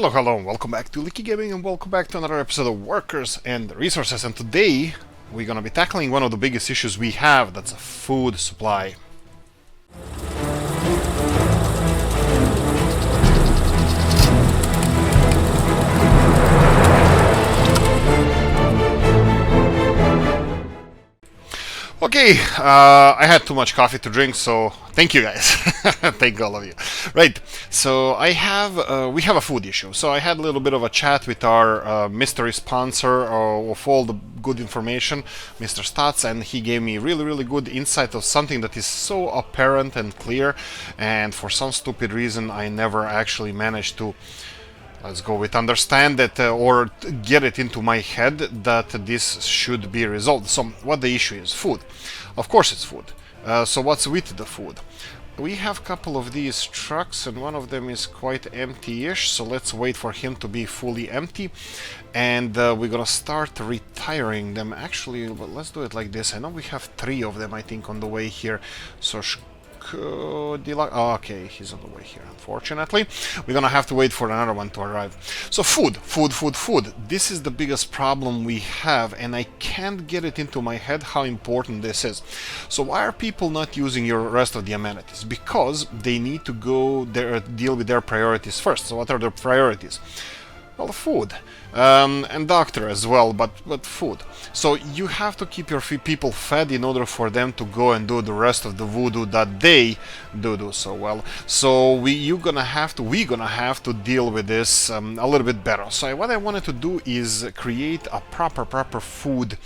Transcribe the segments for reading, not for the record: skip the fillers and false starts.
Hello, and welcome back to Oolykee Gaming, and welcome back to another episode of Workers and Resources. And today we're gonna be tackling one of the biggest issues we have, that's a food supply. Okay, I had too much coffee to drink, so thank you guys. Thank all of you. Right, so we have a food issue. So I had a little bit of a chat with our mystery sponsor of all the good information, Mr. Stats, and he gave me really good insight of something that is so apparent and clear, and for some stupid reason I never actually managed to, let's go with, understand that or get it into my head that this should be resolved. So what the issue is? Food. Of course it's food. So what's with the food? We have a couple of these trucks and one of them is quite empty-ish, so let's wait for him to be fully empty, and we're gonna start retiring them. Actually, well, let's do it like this. I know we have 3 of them, I think, on the way here. So okay, he's on the way here, unfortunately. We're gonna have to wait for another one to arrive. So food. This is the biggest problem we have, and I can't get it into my head how important this is. So why are people not using your rest of the amenities? Because they need to go there, deal with their priorities first. So what are their priorities? Well, food, and doctor as well, but food. So you have to keep your people fed in order for them to go and do the rest of the voodoo that they do so well. So we're gonna have to deal with this a little bit better. So what I wanted to do is create a proper food,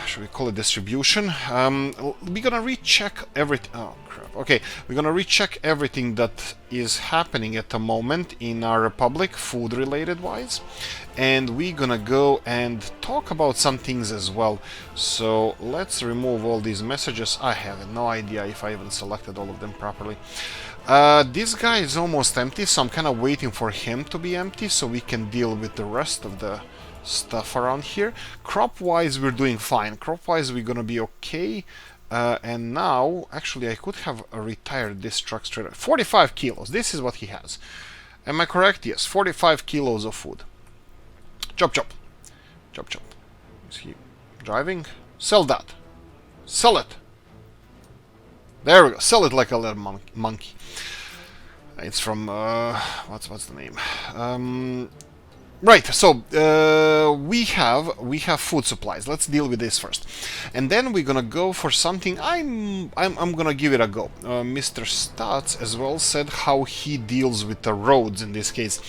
should we call it, distribution. We're gonna recheck everything. Oh crap. Okay, we're gonna recheck everything that is happening at the moment in our republic, food related wise, and we're gonna go and talk about some things as well. So let's remove all these messages. I have no idea if I even selected all of them properly. This guy is almost empty, so I'm kind of waiting for him to be empty so we can deal with the rest of the stuff around here. Crop wise we're doing fine. Crop wise we're gonna be okay. And now actually I could have retired this truck straight up. 45 kilos, this is what he has. Am I correct? Yes, 45 kilos of food. Chop. Is he driving? Sell that. Sell it. There we go. Sell it like a little monkey. It's from what's the name? Right, so we have food supplies. Let's deal with this first, and then we're gonna go for something. I'm gonna give it a go. Mr. Stats as well said how he deals with the roads in this case,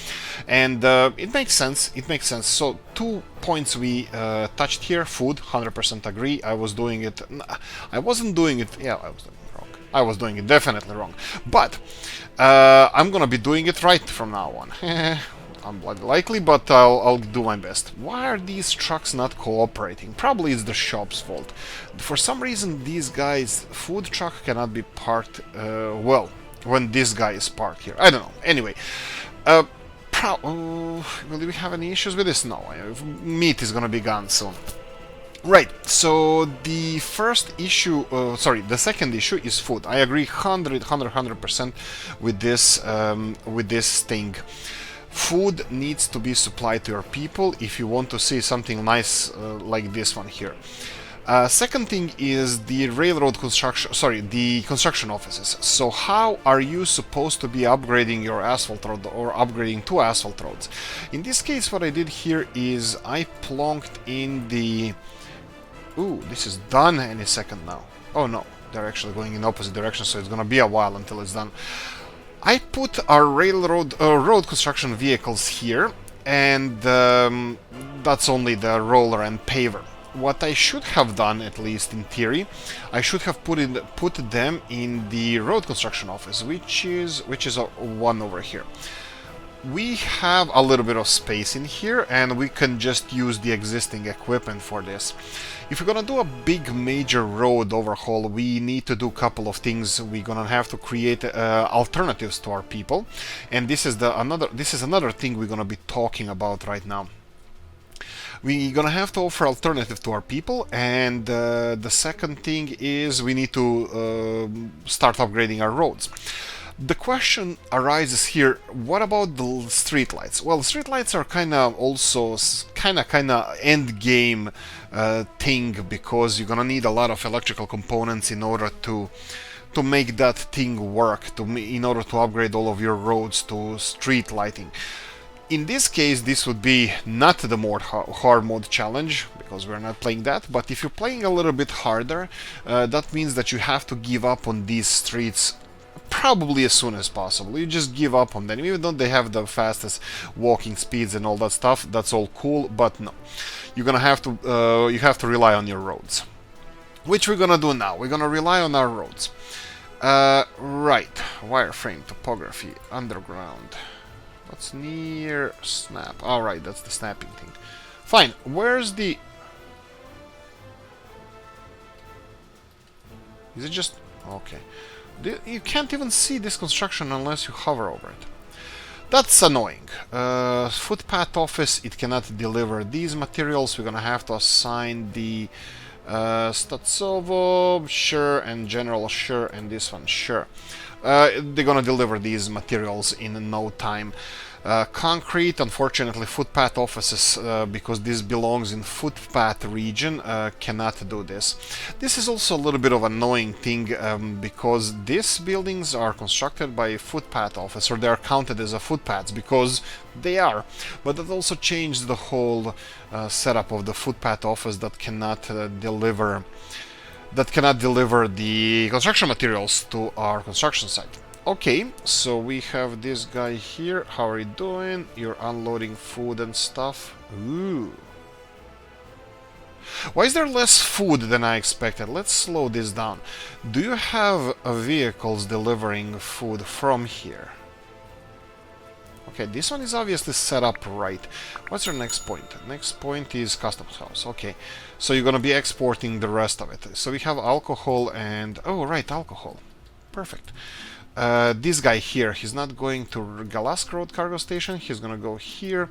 and it makes sense. So 2 points we touched here. Food, 100% agree. I was doing it. I wasn't doing it. Yeah, I was doing it wrong. I was doing it definitely wrong, but I'm gonna be doing it right from now on. Unlikely, but I'll do my best. Why are these trucks not cooperating? Probably it's the shop's fault. For some reason, these guys' food truck cannot be parked well when this guy is parked here. I don't know. Anyway, will we have any issues with this? No, meat is gonna be gone soon. Right, so the first issue, the second issue is food. I agree 100% with this thing. Food needs to be supplied to your people if you want to see something nice like this one here. Second thing is the railroad construction, the construction offices. So how are you supposed to be upgrading your asphalt road or upgrading 2 asphalt roads? In this case, what I did here is I plonked in the... Ooh, this is done any second now. Oh no, they're actually going in opposite direction, so it's gonna be a while until it's done. I put our railroad road construction vehicles here, and that's only the roller and paver. What I should have done, at least in theory, I should have put them in the road construction office, which is one over here. We have a little bit of space in here, and we can just use the existing equipment for this. If we're gonna do a big major road overhaul, we need to do a couple of things. We're gonna have to create alternatives to our people, and this is another thing we're gonna be talking about right now. We're gonna have to offer alternative to our people, and the second thing is we need to start upgrading our roads. The question arises here, what about the street lights? Well, street lights are kind of also kind of end game thing, because you're gonna need a lot of electrical components in order to make that thing work, in order to upgrade all of your roads to street lighting. In this case, this would be not the more hard mode challenge, because we're not playing that, but if you're playing a little bit harder, that means that you have to give up on these streets probably as soon as possible. You just give up on them, even though they have the fastest walking speeds and all that stuff. That's all cool, but no, you're gonna have to rely on your roads, which we're gonna do now. We're gonna rely on our roads. Right, wireframe topography, underground. What's near snap? Alright, that's the snapping thing. Fine, where's the... Is it just... Okay. You can't even see this construction unless you hover over it. That's annoying. Footpath office, it cannot deliver these materials. We're gonna have to assign the Statsovo, sure, and General, sure, and this one, sure. They're gonna deliver these materials in no time. Concrete, unfortunately, footpath offices, because this belongs in footpath region, cannot do this. This is also a little bit of an annoying thing, because these buildings are constructed by footpath office, or they are counted as a footpaths, because they are. But that also changed the whole setup of the footpath office that cannot deliver the construction materials to our construction site. Okay, so we have this guy here. How are you doing? You're unloading food and stuff. Ooh. Why is there less food than I expected? Let's slow this down. Do you have vehicles delivering food from here? Okay, this one is obviously set up right. What's your next point? Next point is customs house. Okay, so you're gonna be exporting the rest of it. So we have alcohol and... Oh, right, alcohol. Perfect. This guy here, he's not going to Galask Road cargo station. He's gonna go here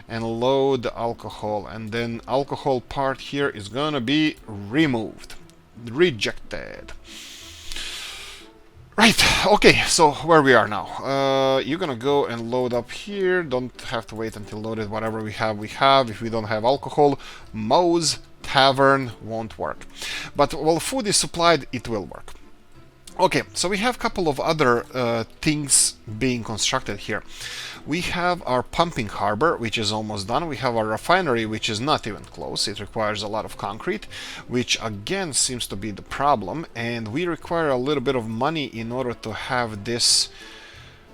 and load the alcohol, and then alcohol part here is gonna be removed. Rejected. Right, okay, so where we are now. You're gonna go and load up here. Don't have to wait until loaded. Whatever we have, we have. If we don't have alcohol, Moe's Tavern won't work. But while food is supplied, it will work. Okay, so we have a couple of other things being constructed here. We have our pumping harbor, which is almost done. We have our refinery, which is not even close. It requires a lot of concrete, which again seems to be the problem. And we require a little bit of money in order to have this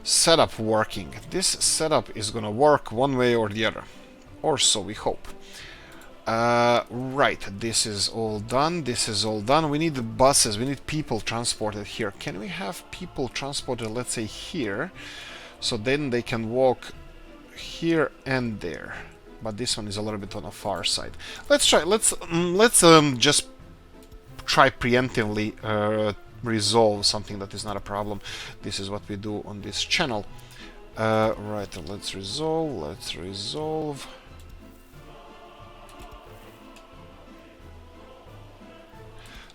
setup working. This setup is going to work one way or the other, or so we hope. Right, this is all done. This is all done. We need buses. We need people transported here. Can we have people transported, let's say, here? So then they can walk here and there. But this one is a little bit on the far side. Let's try. Let's just try preemptively resolve something that is not a problem. This is what we do on this channel. Right. Let's resolve. Let's resolve.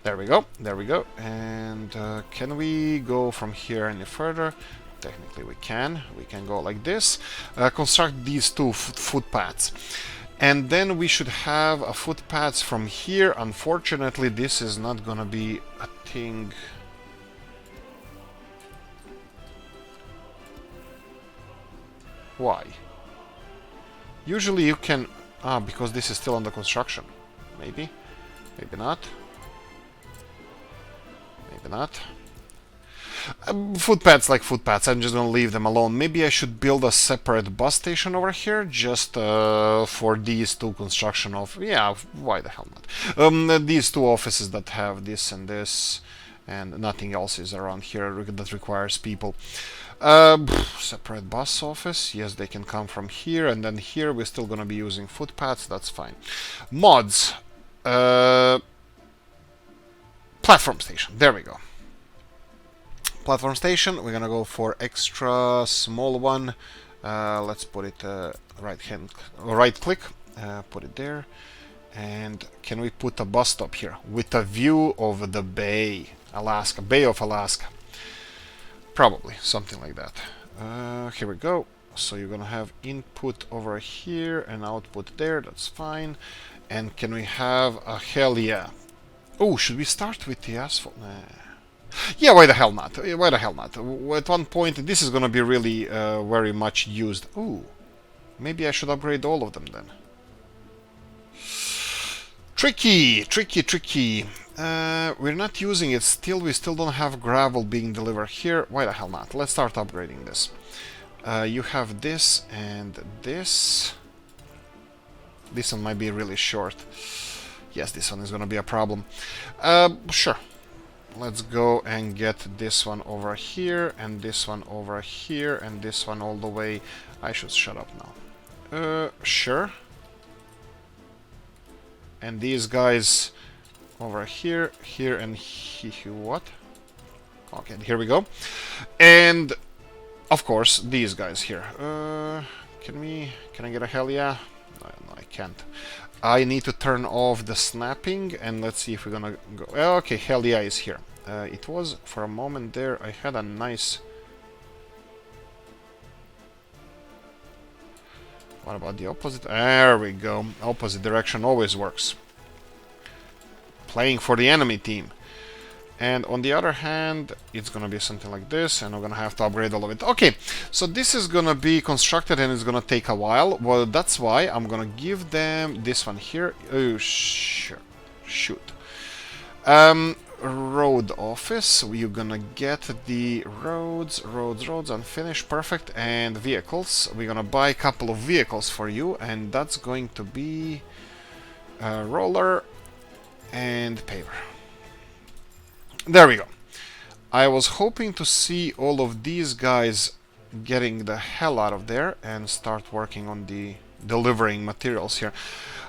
There we go, there we go. And can we go from here any further? Technically we can. We can go like this. Construct these two footpaths. And then we should have a footpaths from here. Unfortunately, this is not gonna be a thing. Why? Usually you can... Ah, because this is still under construction. Maybe. Maybe not. Maybe not. Footpaths like footpaths, I'm just gonna leave them alone. Maybe I should build a separate bus station over here, just for these two construction of... Yeah, why the hell not? These two offices that have this, and nothing else is around here that requires people. Separate bus office, yes, they can come from here, and then here we're still gonna be using footpaths, that's fine. Mods. Platform station, there we go. Platform station, we're gonna go for extra small one. Let's put it right click, put it there. And can we put a bus stop here with a view of the bay, Alaska, Bay of Alaska? Probably something like that. Here we go. So you're gonna have input over here and output there. That's fine. And can we have a hell yeah? Oh, should we start with the asphalt? Nah. Yeah, why the hell not? Why the hell not? At one point, this is gonna be really very much used. Ooh, maybe I should upgrade all of them then. Tricky, tricky, tricky. We're not using it still. We still don't have gravel being delivered here. Why the hell not? Let's start upgrading this. You have this and this. This one might be really short. Yes, this one is gonna be a problem. Sure. Let's go and get this one over here, and this one over here, and this one all the way. I should shut up now. Sure. And these guys over here, here, and what? Okay, here we go. And of course, these guys here. Can I get a hell yeah? No, I can't. I need to turn off the snapping, and let's see if we're gonna go. Okay, hell yeah is here. It was for a moment there. I had a nice. What about the opposite? There we go. Opposite direction always works. Playing for the enemy team. And on the other hand, it's gonna be something like this, and I'm gonna have to upgrade all of it. Okay, so this is gonna be constructed, and it's gonna take a while. Well, that's why I'm gonna give them this one here. Oh, sure. Shoot. Road office. You're gonna get the roads, unfinished, perfect, and vehicles. We're gonna buy a couple of vehicles for you, and that's going to be roller and paver. There we go. I was hoping to see all of these guys getting the hell out of there and start working on the delivering materials here.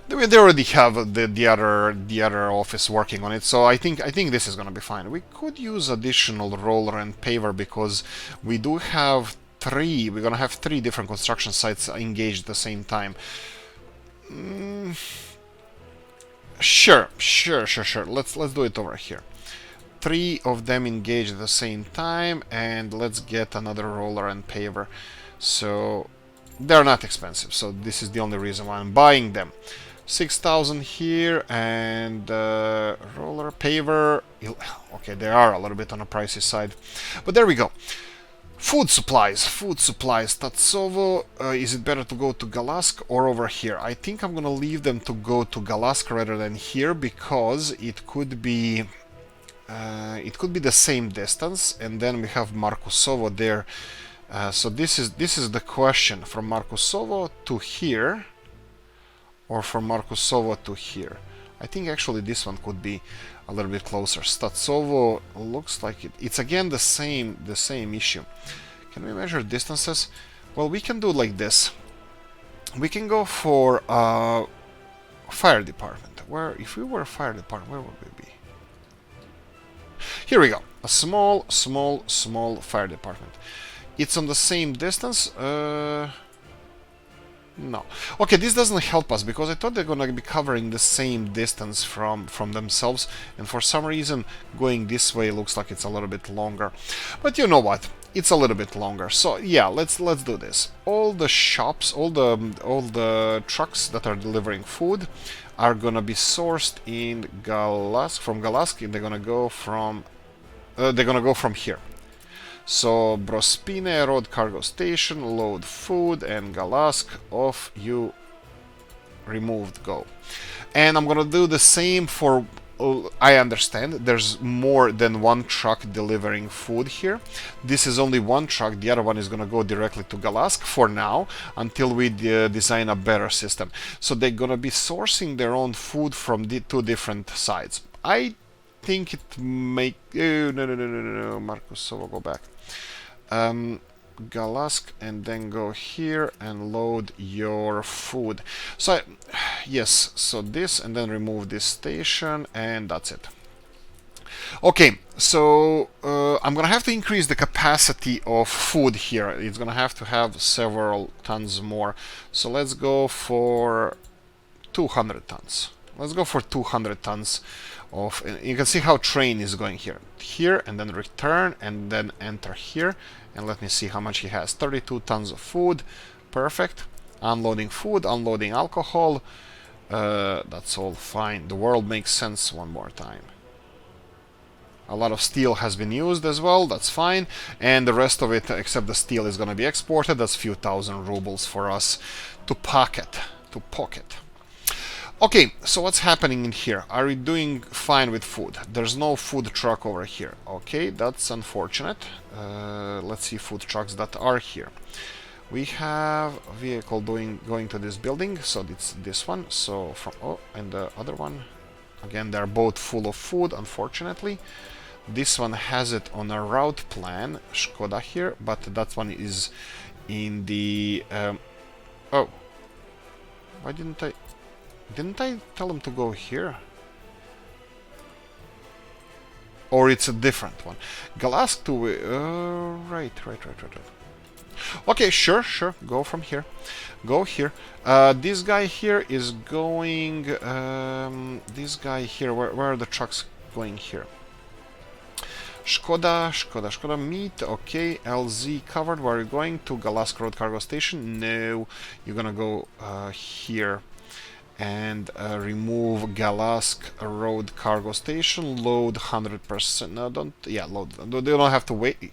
They already have the other office working on it, so I think this is gonna be fine. We could use additional roller and paver because we do have three. We're gonna have 3 different construction sites engaged at the same time. Sure. Let's do it over here. 3 of them engaged at the same time, and let's get another roller and paver. So they're not expensive, so this is the only reason why I'm buying them. 6,000 here, and roller paver. Okay, they are a little bit on the pricey side, but there we go. Food supplies. Tatsovo, is it better to go to Galask or over here? I think I'm gonna leave them to go to Galask rather than here, because it could be the same distance, and then we have Markusovo there. So this is the question: from Markusovo to here, or from Markusovo to here. I think actually this one could be a little bit closer. Statsovo looks like it's again the same issue. Can we measure distances? Well, we can do it like this. We can go for fire department. Where, if we were a fire department, where would we be? Here we go. A small fire department. It's on the same distance. No. Okay, this doesn't help us, because I thought they're gonna be covering the same distance from themselves, and for some reason going this way looks like it's a little bit longer. But you know what? It's a little bit longer. So yeah, let's do this. All the shops, all the trucks that are delivering food are gonna be sourced in Galask, from Galask, and they're gonna go from here. So Brospine Road Cargo Station, load food, and Galask, off you removed, go. And I'm gonna do the same for, I understand there's more than one truck delivering food here. This is only one truck, the other one is gonna go directly to Galask for now, until we design a better system. So they're gonna be sourcing their own food from the 2 different sides. I think it make... Oh, no, Marcus, so we'll go back. Galask, and then go here and load your food. So, yes, so this, and then remove this station, and that's it. Okay, so I'm gonna have to increase the capacity of food here. It's gonna have to have several tons more. So let's go for 200 tons. Let's go for 200 tons of. You can see how train is going here, and then return, and then enter here, and let me see how much he has. 32 tons of food, perfect. Unloading food, unloading alcohol. That's all fine. The world makes sense one more time. A lot of steel has been used as well, that's fine. And the rest of it, except the steel, is going to be exported. That's a few thousand rubles for us to pocket. Okay, so what's happening in here? Are we doing fine with food? There's no food truck over here. Okay, that's unfortunate. Let's see food trucks that are here. We have a vehicle going to this building, so it's this one. So from and the other one, again, they're both full of food, unfortunately. This one has it on a route plan, Skoda here, but that one is in the oh, why didn't I tell him to go here? Or it's a different one. Galask to right. Okay, sure, go from here. Go here. This guy here is going this guy here, where are the trucks going here? Skoda meet, okay. LZ covered. Where are you going? To Galask Road Cargo Station? No, you're gonna go here and remove Galask Road Cargo Station. Load 100%. No, don't. Yeah, load. You don't have to wait.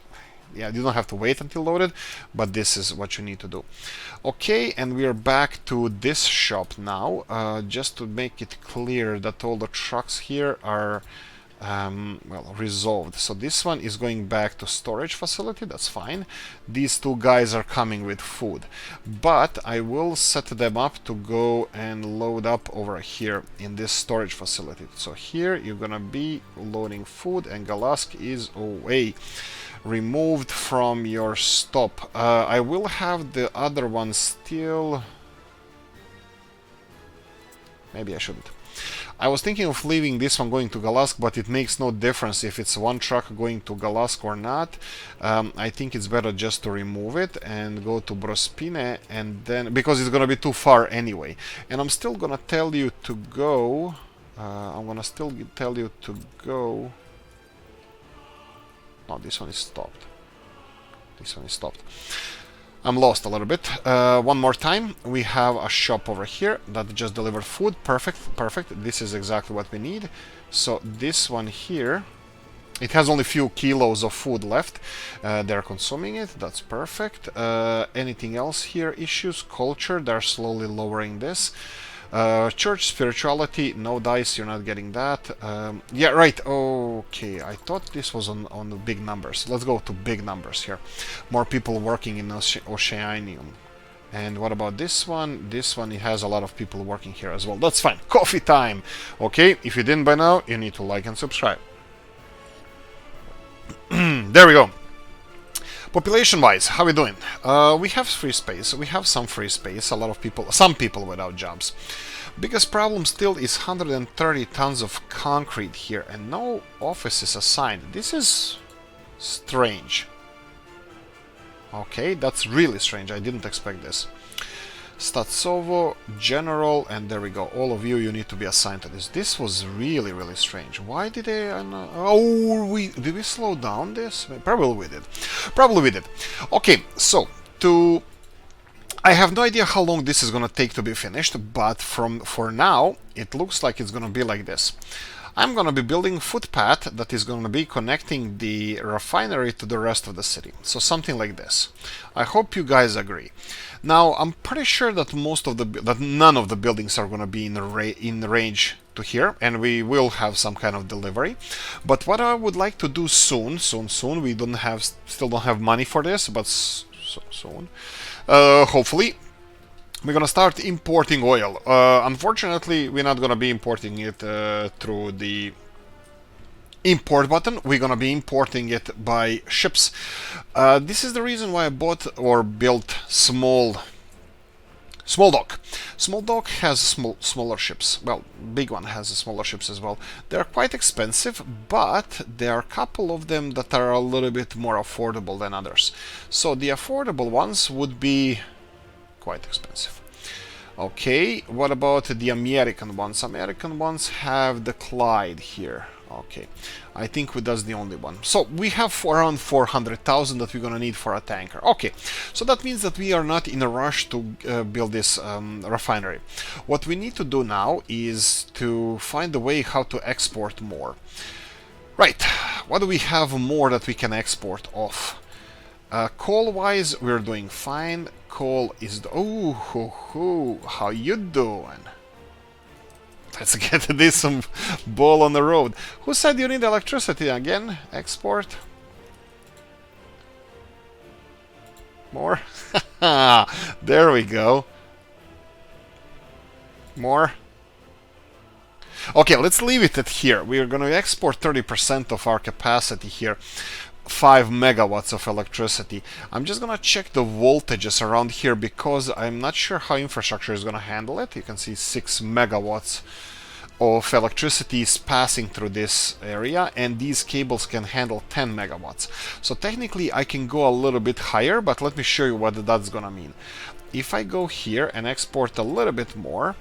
Yeah, you don't have to wait until loaded, but this is what you need to do. Okay, and we are back to this shop now, just to make it clear that all the trucks here are well, resolved. So this one is going back to storage facility, that's fine. These two guys are coming with food, but I will set them up to go and load up over here in this storage facility. So here you're gonna be loading food, and Galask is away, removed from your stop. I will have the other one still. Maybe I shouldn't. I was thinking of leaving this one going to Galask, but it makes no difference if it's one truck going to Galask or not. I think it's better just to remove it and go to Brospine, and then, because it's gonna be too far anyway. And I'm still gonna tell you to go. No, this one is stopped. I'm lost a little bit. One more time, we have a shop over here that just delivered food. Perfect. This is exactly what we need. So this one here, it has only a few kilos of food left. They're consuming it. That's perfect. Anything else here? Issues? Culture. They're slowly lowering this. Church, spirituality, no dice, you're not getting that. Yeah, right, okay, I thought this was on the big numbers. Let's go to big numbers here. More people working in Oceanium. And what about this one? This one, it has a lot of people working here as well. That's fine. Coffee time! Okay, if you didn't by now, you need to like and subscribe. There we go. Population-wise, how are we doing? We have free space. We have some free space. Some people without jobs. Biggest problem still is 130 tons of concrete here, and no offices assigned. This is strange. Okay, that's really strange. I didn't expect this. Statsovo, General, and there we go. All of you need to be assigned to this. This was really, really strange. Why did they... did we slow down this? Probably we did. Okay, so, I have no idea how long this is going to take to be finished, but for now, it looks like it's going to be like this. I'm going to be building a footpath that is going to be connecting the refinery to the rest of the city. So something like this. I hope you guys agree. Now, I'm pretty sure that none of the buildings are going to be in range to here, and we will have some kind of delivery. But what I would like to do soon, we still don't have money for this, but soon, hopefully, we're gonna start importing oil. Unfortunately, we're not gonna be importing it through the import button. We're gonna be importing it by ships. This is the reason why I bought or built small dock. Small dock has smaller ships. Well, big one has smaller ships as well. They're quite expensive, but there are a couple of them that are a little bit more affordable than others. So the affordable ones would be quite expensive. Okay, what about the American ones? American ones have the Clyde here. Okay, I think that's the only one. So we have around 400,000 that we're gonna need for a tanker. Okay, so that means that we are not in a rush to build this refinery. What we need to do now is to find a way how to export more. Right, what do we have more that we can export off? Coal-wise, we're doing fine. Coal is... Oh, how you doing? Let's get this ball on the road. Who said you need electricity again? Export? More? There we go. More? Okay, let's leave it at here. We are going to export 30% of our capacity here. 5 megawatts of electricity. I'm just gonna check the voltages around here because I'm not sure how infrastructure is gonna handle it. You can see 6 megawatts of electricity is passing through this area, and these cables can handle 10 megawatts. So technically I can go a little bit higher, but let me show you what that's gonna mean. If I go here and export a little bit more,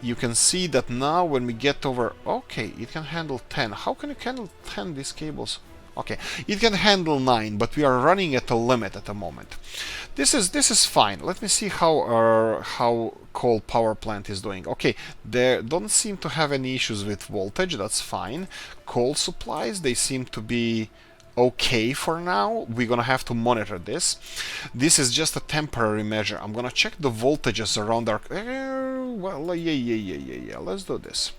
you can see that now when we get over... Okay, it can handle 10. How can it handle 10, these cables? Okay, it can handle 9, but we are running at a limit at the moment. This is fine. Let me see how coal power plant is doing. Okay, they don't seem to have any issues with voltage. That's fine. Coal supplies, they seem to be okay for now. We're gonna have to monitor this. This is just a temporary measure. I'm gonna check the voltages around our... well, yeah. Let's do this.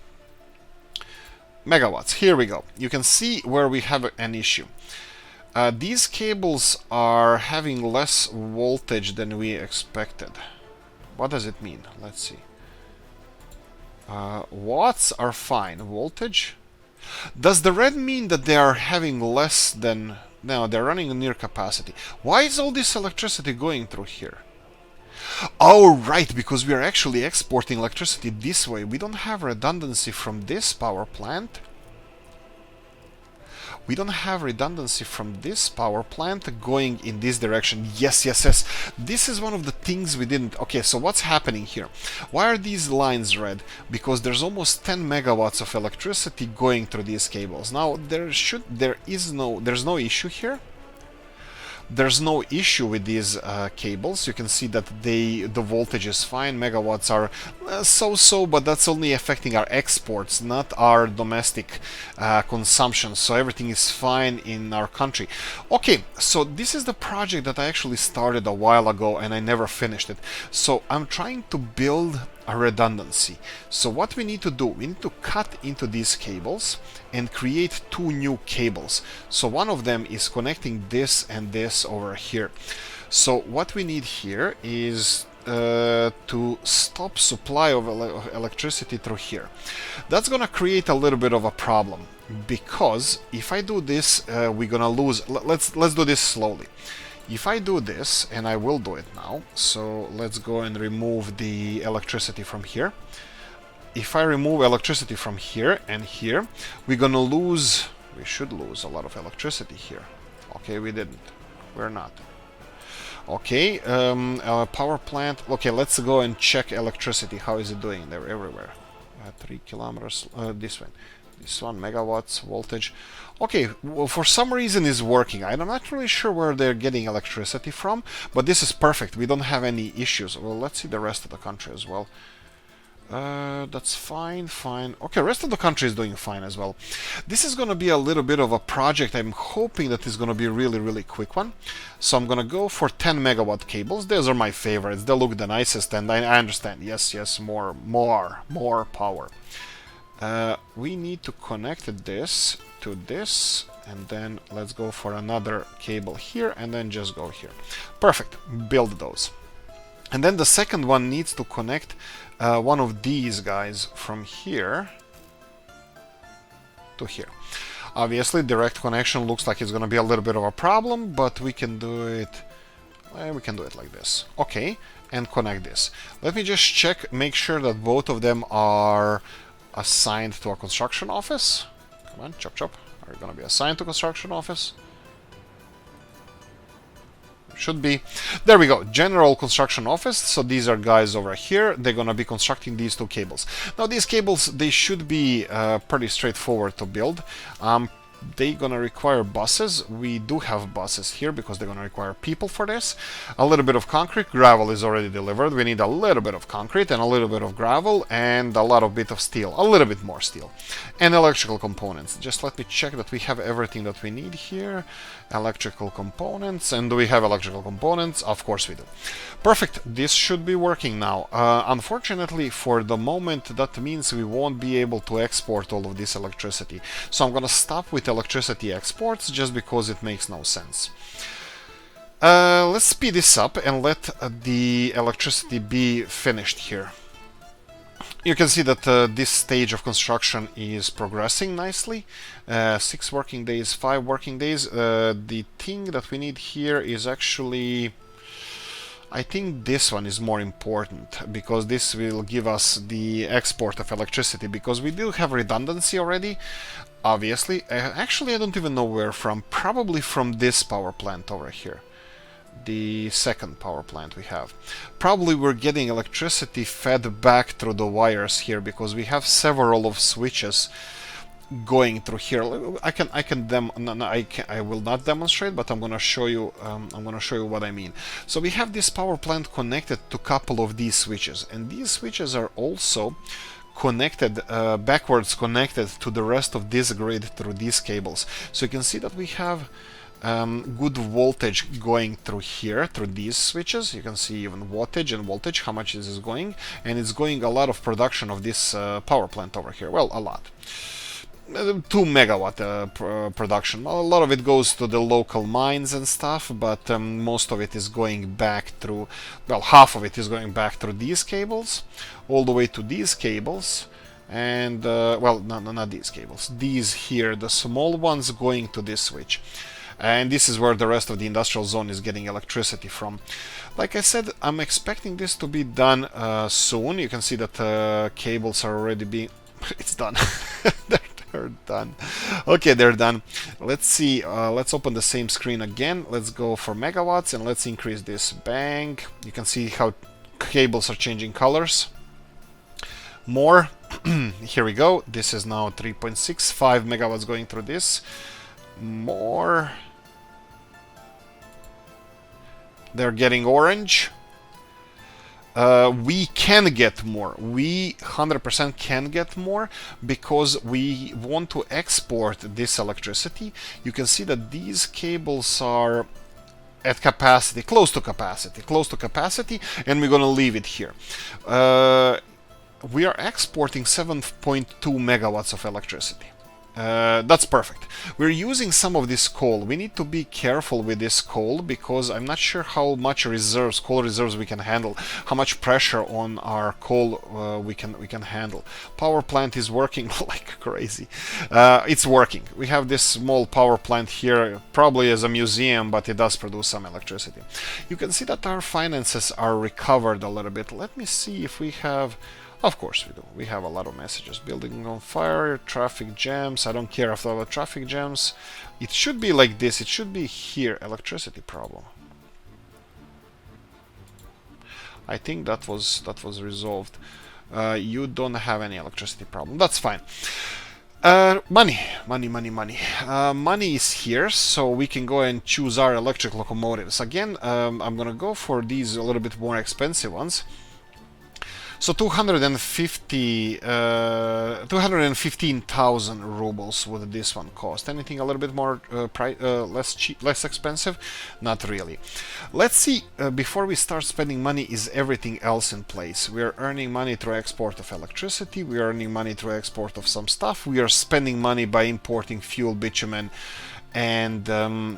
Megawatts. Here we go. You can see where we have an issue. These cables are having less voltage than we expected. What does it mean? Let's see. Watts are fine. Voltage? Does the red mean that they are having less than... No, they're running near capacity. Why is all this electricity going through here? Oh, right, because we are actually exporting electricity this way. We don't have redundancy from this power plant. We don't have redundancy from this power plant going in this direction. Yes. This is one of the things we didn't... Okay, so what's happening here? Why are these lines red? Because there's almost 10 megawatts of electricity going through these cables. Now, there's no issue here. There's no issue with these cables. You can see that the voltage is fine. Megawatts are so-so, but that's only affecting our exports, not our domestic consumption. So everything is fine in our country. Okay, so this is the project that I actually started a while ago and I never finished it. So I'm trying to build a redundancy. So what we need to do, we need to cut into these cables and create 2 new cables. So one of them is connecting this and this over here. So what we need here is to stop supply of electricity through here. That's gonna create a little bit of a problem, because if I do this, we're gonna lose... Let's do this slowly. If I do this, and I will do it now, so let's go and remove the electricity from here. If I remove electricity from here and here, we're gonna lose... We should lose a lot of electricity here. Okay, we didn't. We're not. Okay, power plant. Okay, let's go and check electricity. How is it doing? They're everywhere. 3 kilometers. This one. This 1 megawatts voltage. Okay, well, for some reason it's working. I'm not really sure where they're getting electricity from, but this is perfect. We don't have any issues. Well, let's see the rest of the country as well. That's fine. Okay, rest of the country is doing fine as well. This is going to be a little bit of a project. I'm hoping that it's going to be a really quick one. So I'm going to go for 10 megawatt cables. Those are my favorites. They look the nicest, and I understand. Yes, more power. We need to connect this to this, and then let's go for another cable here, and then just go here. Perfect. Build those. And then the second one needs to connect one of these guys from here to here. Obviously, direct connection looks like it's going to be a little bit of a problem, but we can do it... we can do it like this. Okay, and connect this. Let me just check, make sure that both of them are assigned to a construction office. Come on, chop. Are you going to be assigned to construction office? should be. There we go. General construction office. So these are guys over here. They're gonna be constructing these two cables. Now these cables, they should be pretty straightforward to build. They're gonna require buses. We do have buses here because they're gonna require people for this. A little bit of concrete. Gravel is already delivered. We need a little bit of concrete and a little bit of gravel and a lot of bit of steel. A little bit more steel. And electrical components. Just let me check that we have everything that we need here. Electrical components. And do we have electrical components? Of course we do. Perfect. This should be working now. Unfortunately, for the moment, that means we won't be able to export all of this electricity. So I'm gonna stop with electricity exports just because it makes no sense. Let's speed this up and let the electricity be finished here. You can see that this stage of construction is progressing nicely. 6 working days, 5 working days. The thing that we need here is actually... I think this one is more important, because this will give us the export of electricity, because we do have redundancy already, obviously. Actually, I don't even know where from. Probably from this power plant over here. The second power plant we have. Probably we're getting electricity fed back through the wires here, because we have several of switches going through here. I will not demonstrate, but I'm gonna show you. What I mean. So we have this power plant connected to a couple of these switches, and these switches are also connected, backwards connected to the rest of this grid through these cables. So you can see that we have good voltage going through here, through these switches. You can see even wattage and voltage, how much this is going, and it's going a lot of production of this power plant over here. Well, a lot. 2 megawatt production. A lot of it goes to the local mines and stuff, but most of it is going back through, well, half of it is going back through these cables, all the way to these cables, and, well, no, not these cables. These here, the small ones going to this switch. And this is where the rest of the industrial zone is getting electricity from. Like I said, I'm expecting this to be done soon. You can see that cables are already being... It's done. They're done. Okay, they're done. Let's see. Let's open the same screen again. Let's go for megawatts and let's increase this. Bang. You can see how cables are changing colors. More. Here we go. This is now 3.65 megawatts going through this. More. They're getting orange. We can get more. We 100% can get more because we want to export this electricity. You can see that these cables are at capacity, close to capacity, and we're gonna leave it here. We are exporting 7.2 megawatts of electricity. That's perfect. We're using some of this coal. We need to be careful with this coal because I'm not sure how much coal reserves we can handle, how much pressure on our coal we can handle. Power plant is working like crazy. It's working. We have this small power plant here, probably as a museum, but it does produce some electricity. You can see that our finances are recovered a little bit. Let me see if we have... Of course we do. We have a lot of messages. Building on fire, traffic jams. I don't care about traffic jams. It should be like this. It should be here. Electricity problem. I think that was resolved. You don't have any electricity problem. That's fine. Money. Money is here, so we can go and choose our electric locomotives. Again, I'm gonna go for these a little bit more expensive ones. So 215,000 rubles would this one cost. Anything a little bit more less expensive? Not really. Let's see, before we start spending money, is everything else in place? We are earning money through export of electricity, we are earning money through export of some stuff, we are spending money by importing fuel, bitumen, and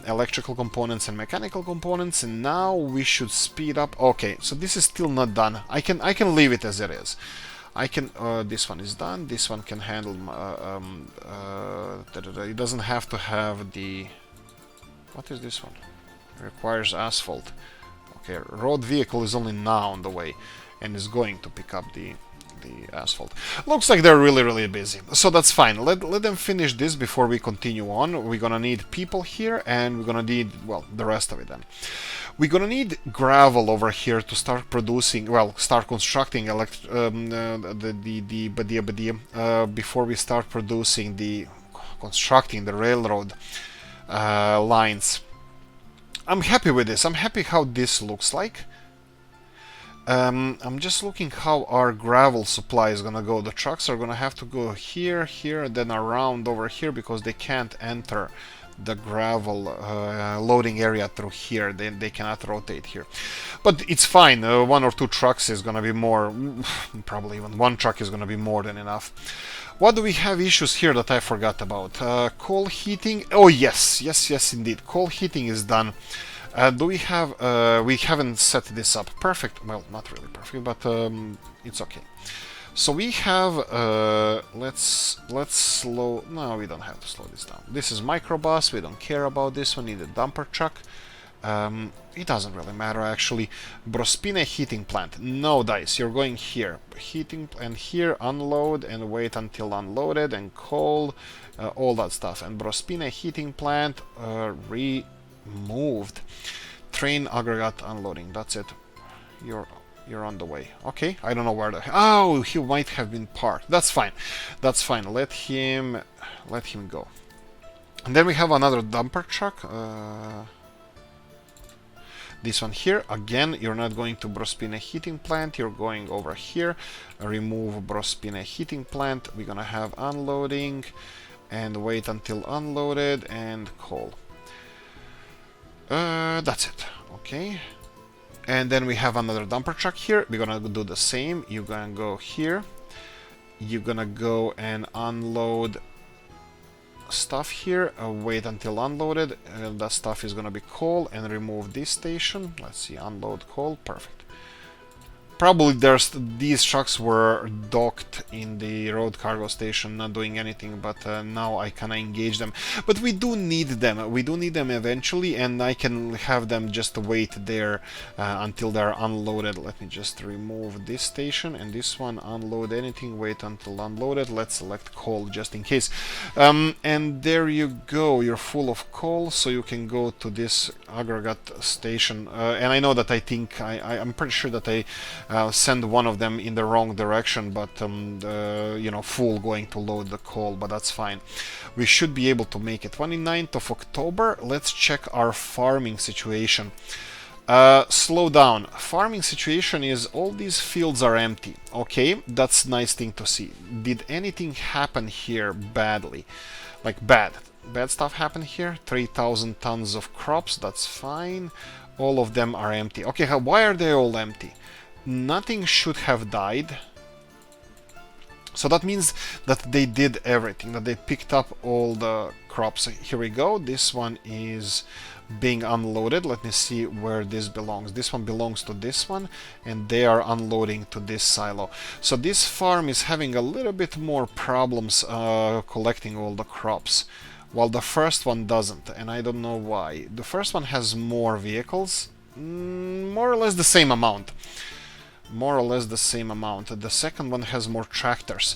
electrical components and mechanical components, and now we should speed up. Okay, so this is still not done. I can leave it as it is. I can this one is done. This one can handle it doesn't have to have the... What is this one? It requires asphalt. Okay, road vehicle is only now on the way and is going to pick up the the asphalt. Looks like they're really busy, so that's fine. Let them finish this before we continue on. We're gonna need people here, and we're gonna need, well, the rest of it then. We're gonna need gravel over here to start producing, well, start constructing before we start constructing the railroad lines. I'm happy with this. I'm happy how this looks like. I'm just looking how our gravel supply is gonna go. The trucks are gonna have to go here, here, and then around over here because they can't enter the gravel loading area through here. They cannot rotate here. But it's fine. 1 or 2 trucks is gonna be more. Probably even 1 truck is gonna be more than enough. What do we have issues here that I forgot about? Coal heating. Oh yes, indeed. Coal heating is done. Do we have? We haven't set this up perfect. Well, not really perfect, but it's okay. So we have. Let's slow. No, we don't have to slow this down. This is microbus. We don't care about this one. Need a dumper truck. It doesn't really matter actually. Brospine heating plant. No dice. You're going here. Heating and here unload and wait until unloaded and coal, all that stuff. And Brospine heating plant removed. Train aggregate unloading. That's it. You're on the way. Okay. I don't know where the. Oh, he might have been parked. That's fine. That's fine. Let him go. And then we have another dumper truck. This one here, again, you're not going to Brospine heating plant, you're going over here, remove Brospine heating plant, we're gonna have unloading, and wait until unloaded, and coal. That's it, okay. And then we have another dumper truck here, we're gonna do the same, you're gonna go here, you're gonna go and unload stuff here, wait until unloaded, that stuff is gonna be coal, and remove this station. Let's see, unload coal, perfect. Probably these trucks were docked in the road cargo station, not doing anything, but now I can engage them. But we do need them. We do need them eventually, and I can have them just wait there until they're unloaded. Let me just remove this station and this one. Unload anything. Wait until unloaded. Let's select coal just in case. And there you go. You're full of coal, so you can go to this aggregate station. And I know that I'm pretty sure that I send one of them in the wrong direction, but you know, full going to load the coal, but that's fine. We should be able to make it. 29th of October. Let's check our farming situation. Slow down. Farming situation is all these fields are empty. Okay, that's a nice thing to see. Did anything happen here badly? Like bad stuff happen here? 3,000 tons of crops, that's fine. All of them are empty. Okay, why are they all empty? Nothing should have died. So that means that they did everything, that they picked up all the crops. Here we go. This one is being unloaded. Let me see where this belongs. This one belongs to this one, and they are unloading to this silo. So this farm is having a little bit more problems collecting all the crops, while the first one doesn't, and I don't know why. The first one has more vehicles, more or less the same amount. More or less the same amount. The second one has more tractors,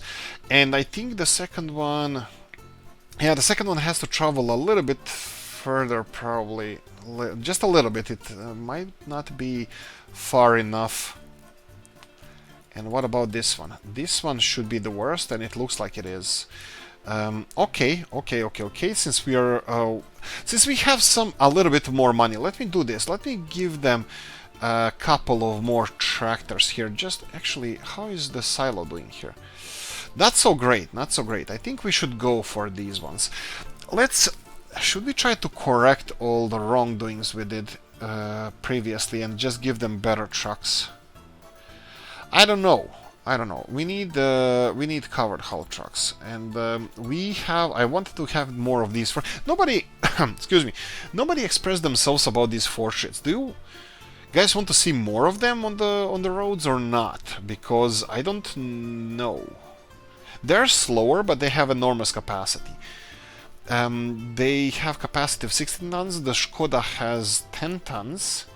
and I think the second one, yeah, the second one has to travel a little bit further, probably just a little bit. It might not be far enough. And what about this one? This one should be the worst, and it looks like it is. Okay. Since we are, since we have a little bit more money, let me do this. Let me give them a couple of more tractors here. Just actually, how is the silo doing here? Not so great, not so great. I think we should go for these ones. Should we try to correct all the wrongdoings we did previously and just give them better trucks? I don't know. We need covered hull trucks, and I wanted to have more of these. Nobody, excuse me, nobody expressed themselves about these 4 shits. Do you guys want to see more of them on the roads or not? Because I don't know. They're slower, but they have enormous capacity. They have capacity of 16 tons. The Skoda has 10 tons.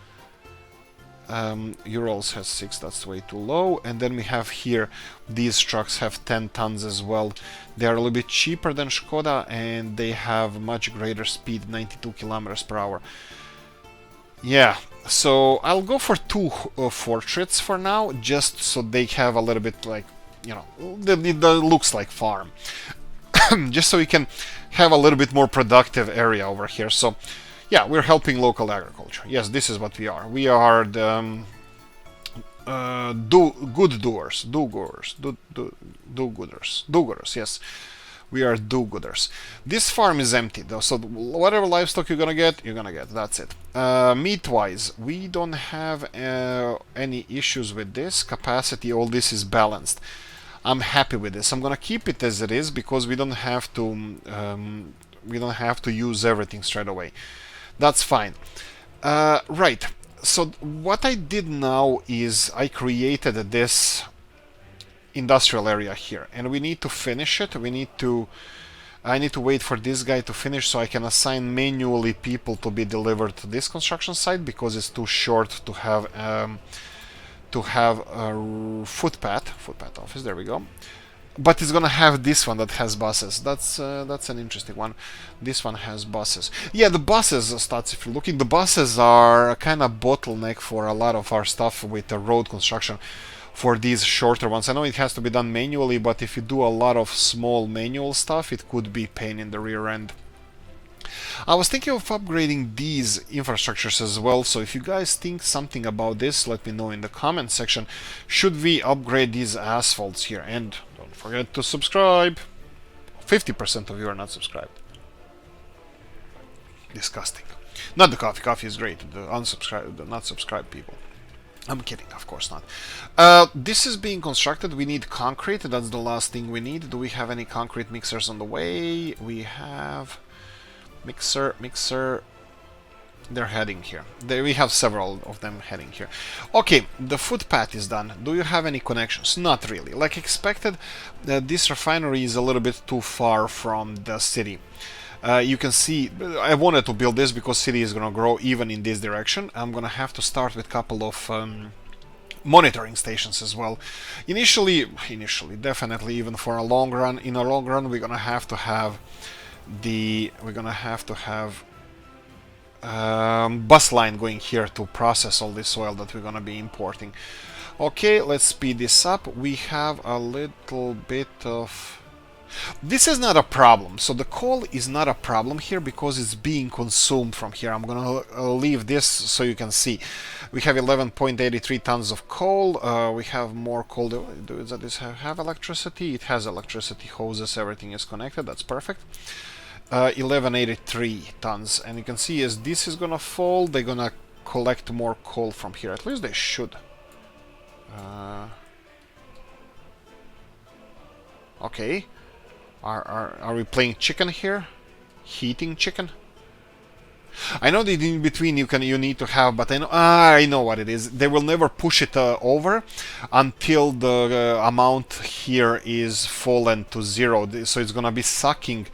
Urals has 6, that's way too low. And then we have here, these trucks have 10 tons as well. They are a little bit cheaper than Skoda, and they have much greater speed, 92 kilometers per hour. Yeah, so I'll go for 2 portraits for now, just so they have a little bit like, you know, it looks like farm. Just so we can have a little bit more productive area over here. So yeah, we're helping local agriculture. Yes, this is what we are. We are the do-gooders. Yes, we are do-gooders. This farm is empty though, so whatever livestock you're gonna get, that's it. Meat-wise, we don't have any issues with this. Capacity, all this is balanced. I'm happy with this. I'm gonna keep it as it is because we don't have to use everything straight away. That's fine. Right. So what I did now is I created this industrial area here, and we need to finish it. I need to wait for this guy to finish so I can assign manually people to be delivered to this construction site because it's too short to have a footpath office. There we go. But it's gonna have this one that has buses. That's an interesting one. This one has buses. Yeah, the buses, Stats, if you're looking, the buses are a kind of bottleneck for a lot of our stuff with the road construction for these shorter ones. I know it has to be done manually, but if you do a lot of small manual stuff, it could be pain in the rear end. I was thinking of upgrading these infrastructures as well, so if you guys think something about this, let me know in the comment section. Should we upgrade these asphalts here? And don't forget to subscribe. 50% of you are not subscribed. Disgusting. Not the coffee. Coffee is great. The not subscribed people. I'm kidding, of course not. This is being constructed. We need concrete. That's the last thing we need. Do we have any concrete mixers on the way? We have... Mixer, they're heading here. We have several of them heading here. Okay, the footpath is done. Do you have any connections? Not really. Like expected, this refinery is a little bit too far from the city. You can see, I wanted to build this because city is gonna grow even in this direction. I'm gonna have to start with a couple of monitoring stations as well. Initially, definitely, even for a long run. In a long run, we're gonna have to have bus line going here to process all this oil that we're gonna be importing. Okay, let's speed this up. We have a little bit of... This is not a problem. So the coal is not a problem here because it's being consumed from here. I'm gonna leave this so you can see. We have 11.83 tons of coal. We have more coal. Does this have electricity? It has electricity, hoses, everything is connected. That's perfect. 1183 tons, and you can see as this is gonna fall, they're gonna collect more coal from here. At least they should. Okay, are we playing chicken here? Heating chicken? I know that in between you need to have, but I know what it is. They will never push it over until the amount here is fallen to 0. So it's gonna be sucking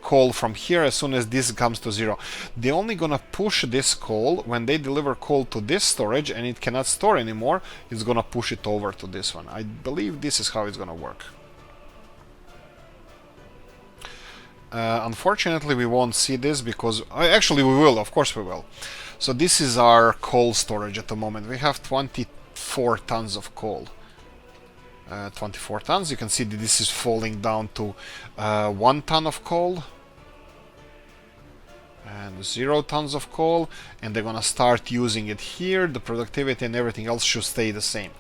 coal from here as soon as this comes to 0. They're only gonna push this coal when they deliver coal to this storage and it cannot store anymore. It's gonna push it over to this one. I believe this is how it's gonna work. Unfortunately, we won't see this because... actually, we will. Of course we will. So this is our coal storage at the moment. We have 24 tons of coal. 24 tons. You can see that this is falling down to 1 ton of coal. And 0 tons of coal. And they're gonna start using it here. The productivity and everything else should stay the same.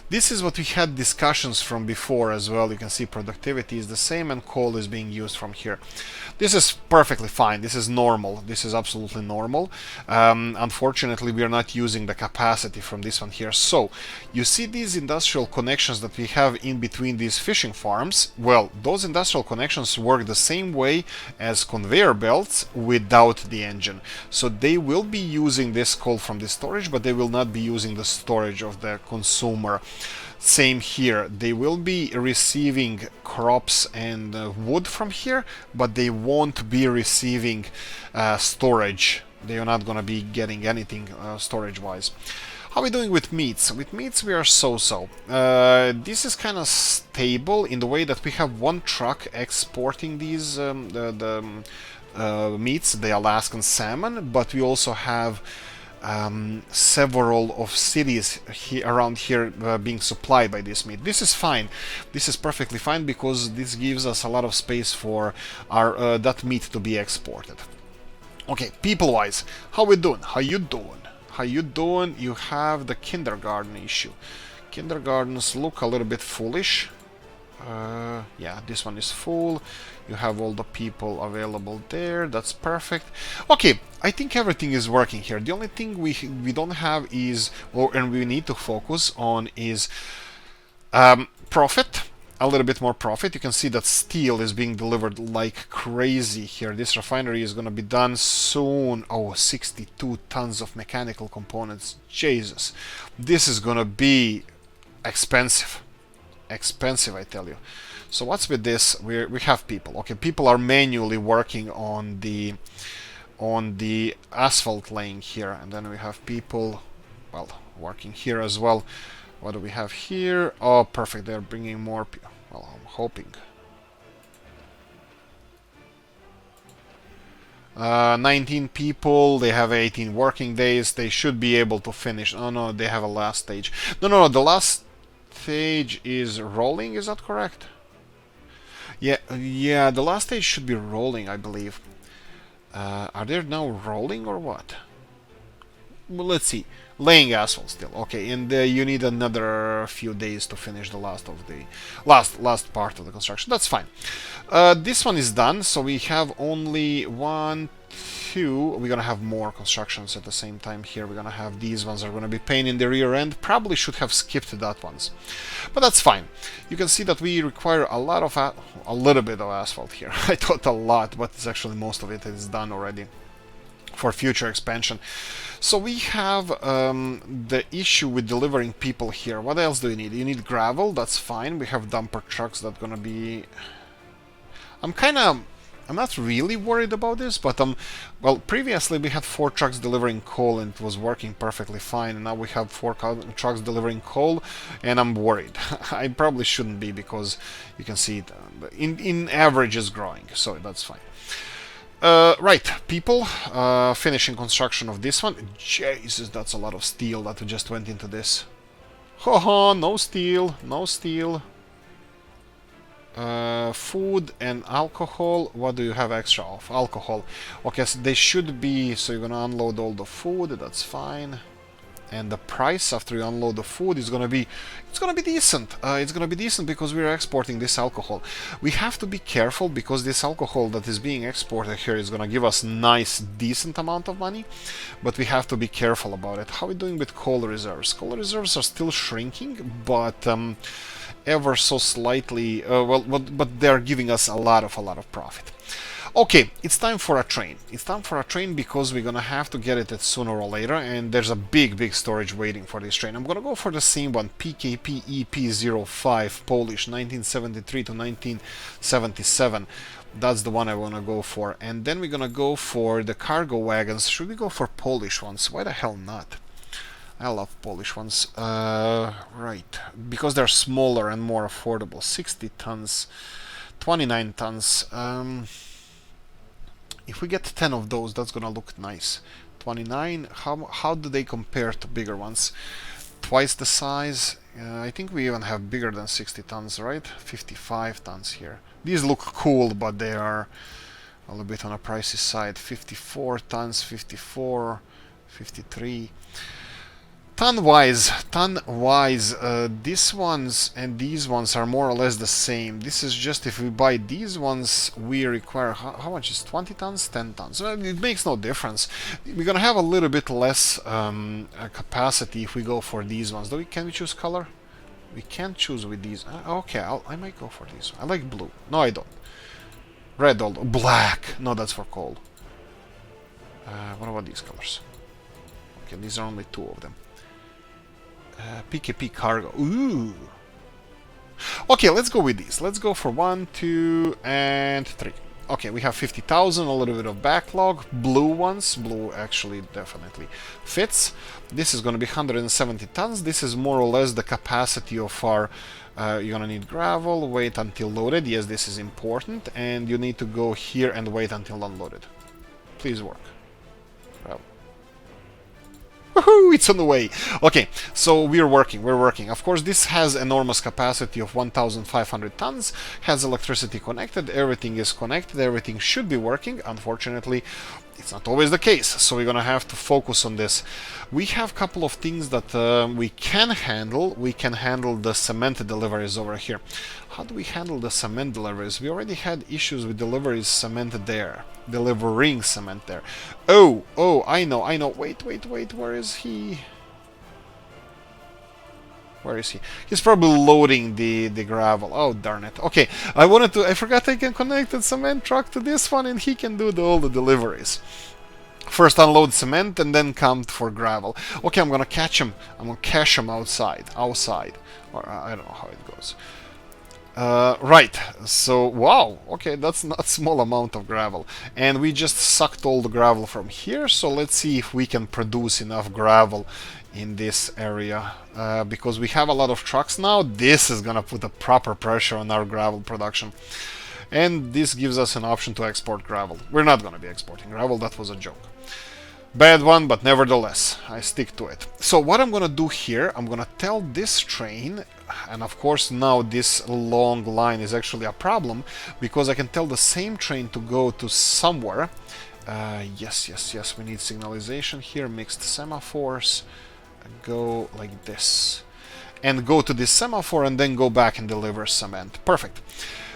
This is what we had discussions from before as well. You can see productivity is the same and coal is being used from here. This is perfectly fine. This is normal. This is absolutely normal. Unfortunately, we are not using the capacity from this one here. So, you see these industrial connections that we have in between these fishing farms? Well, those industrial connections work the same way as conveyor belts without the engine. So they will be using this coal from the storage, but they will not be using the storage of the consumer. Same here, they will be receiving crops and wood from here, but they won't be receiving storage. They are not going to be getting anything storage wise. How are we doing with meats? With meats we are so-so. This is kind of stable in the way that we have one truck exporting these meats, the Alaskan salmon, but we also have several of cities around here being supplied by this meat. This is fine. This is perfectly fine because this gives us a lot of space for our that meat to be exported. Okay, people-wise, how we doing? How you doing? How you doing? You have the kindergarten issue. Kindergartens look a little bit foolish. Yeah, this one is full. You have all the people available there. That's perfect. Okay, I think everything is working here. The only thing we don't have is, and we need to focus on is profit. A little bit more profit. You can see that steel is being delivered like crazy here. This refinery is going to be done soon. Oh, 62 tons of mechanical components. Jesus. This is going to be expensive. Expensive, I tell you. So what's with this? We have people. Okay, people are manually working on the asphalt laying here. And then we have people, well, working here as well. What do we have here? Oh, perfect. They're bringing more people. Well, I'm hoping. 19 people. They have 18 working days. They should be able to finish. Oh, no, they have a last stage. No. The last stage is rolling. Is that correct? Yeah. The last stage should be rolling, I believe. Are they now rolling or what? Well, let's see. Laying asphalt still. Okay, and you need another few days to finish the last of the last part of the construction. That's fine. This one is done, so we have only 1, 2. We're gonna have more constructions at the same time here. We're gonna have these ones are gonna be pain in the rear end. Probably should have skipped that ones, but that's fine. You can see that we require a little bit of asphalt here. I thought a lot, but it's actually most of it is done already for future expansion. So we have the issue with delivering people here. What else do you need? You need gravel. That's fine. We have dumper trucks that gonna be. I'm not really worried about this, but well, previously we had 4 trucks delivering coal and it was working perfectly fine, and now we have 4 trucks delivering coal, and I'm worried. I probably shouldn't be because you can see it in average is growing, so that's fine. Right, people, finishing construction of this one. Jesus, that's a lot of steel that just went into this. Haha, no steel, no steel. Food and alcohol. What do you have extra of? Alcohol. Okay, so they should be. So you're gonna unload all the food. That's fine. And the price after you unload the food is gonna be. It's gonna be decent. It's gonna be decent because we're exporting this alcohol. We have to be careful because this alcohol that is being exported here is gonna give us nice, decent amount of money. But we have to be careful about it. How are we doing with coal reserves? Coal reserves are still shrinking, but ever so slightly, but they're giving us a lot of profit. Okay, it's time for a train. It's time for a train because we're gonna have to get it at sooner or later, and there's a big storage waiting for this train. I'm gonna go for the same one, PKP EP05, Polish, 1973 to 1977. That's the one I wanna go for. And then we're gonna go for the cargo wagons. Should we go for Polish ones? Why the hell not? I love Polish ones. Right, because they're smaller and more affordable. 60 tons, 29 tons. If we get 10 of those, that's gonna look nice. 29, how do they compare to bigger ones? Twice the size. I think we even have bigger than 60 tons, right? 55 tons here. These look cool, but they are a little bit on a pricey side. 54 tons, 54, 53. Ton-wise, these ones and these ones are more or less the same. This is just if we buy these ones, we require, how much is 20 tons? 10 tons. Well, it makes no difference. We're gonna have a little bit less capacity if we go for these ones. Can we choose color? We can't choose with these. Okay, I might go for these. I like blue. No, I don't. Red, although. Black. No, that's for coal. What about these colors? Okay, these are only 2 of them. PKP cargo. Ooh. Okay, let's go with these. Let's go for 1, 2, and 3. Okay, we have 50,000, a little bit of backlog. Blue ones, blue actually definitely fits. This is going to be 170 tons. This is more or less the capacity of our... you're going to need gravel, wait until loaded. Yes, this is important. And you need to go here and wait until unloaded. Please work. Gravel. Woohoo! It's on the way. Okay, so we're working. Of course, this has enormous capacity of 1,500 tons, has electricity connected, everything is connected, everything should be working. Unfortunately, it's not always the case, so we're gonna have to focus on this. We have a couple of things that we can handle. We can handle the cement deliveries over here. How do we handle the cement deliveries? We already had issues with delivering cement there. Oh, I know. Wait, where is he? Where is he? He's probably loading the gravel. Oh, darn it. Okay, I forgot I can connect the cement truck to this one and he can do all the deliveries. First unload cement and then come for gravel. Okay, I'm gonna catch him. I'm gonna cache him outside. Or I don't know how it goes. Right, so wow, okay, that's not a small amount of gravel. And we just sucked all the gravel from here, so let's see if we can produce enough gravel in this area. Because we have a lot of trucks now, this is gonna put a proper pressure on our gravel production. And this gives us an option to export gravel. We're not gonna be exporting gravel, that was a joke. Bad one, but nevertheless, I stick to it. So what I'm gonna do here, I'm gonna tell this train, and of course now this long line is actually a problem, because I can tell the same train to go to somewhere. Yes, we need signalization here, mixed semaphores. Go like this. And go to this semaphore and then go back and deliver cement. Perfect.